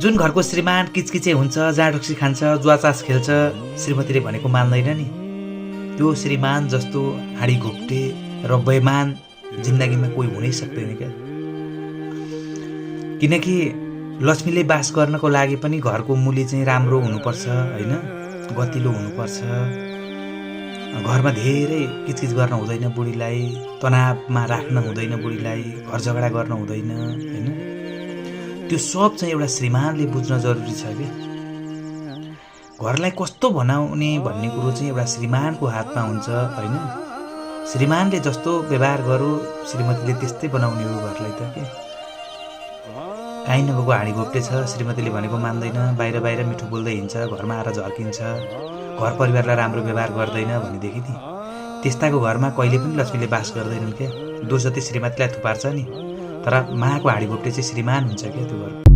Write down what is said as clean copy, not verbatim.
जुन घरको श्रीमान किचकिचे हुन्छ, जाँडरक्सी खान्छ, जुवाचास खेल्छ, श्रीमतीले भनेको मान्दैन नि, त्यो श्रीमान जस्तो हाँडी घोप्टे र बेइमान जिन्दगीमा कोही हुनै सक्दैन क्या। किनकि लक्ष्मीले बास गर्नको लागि पनि घरको मूल्य चाहिँ राम्रो हुनुपर्छ होइन, गतिलो हुनुपर्छ। घरमा धेरै किचकिच गर्न हुँदैन, बुढीलाई तनावमा राख्न हुँदैन, बुढीलाई घर झगडा गर्न हुँदैन होइन। त्यो सब चाहिँ एउटा श्रीमानले बुझ्न जरुरी छ कि घरलाई कस्तो बनाउने भन्ने कुरो चाहिँ एउटा श्रीमानको हातमा हुन्छ होइन। श्रीमानले जस्तो व्यवहार गरो श्रीमतीले त्यस्तै बनाउने हो घरलाई त के। काहीँ नभएको हाँडी घोप्टे छ, श्रीमतीले भनेको मान्दैन, बाहिर बाहिर मिठो बोल्दै हिँड्छ, घरमा आएर झर्किन्छ, घर परिवारलाई राम्रो व्यवहार गर्दैन भनेदेखि नि त्यस्ताको घरमा कहिले पनि लक्ष्मीले बास गर्दैनन् क्या। दोष जति श्रीमतीलाई थुपार्छ नि, तर माको हाँडी घोप्टे चाहिँ श्रीमान हुन्छ क्या त्यो घर।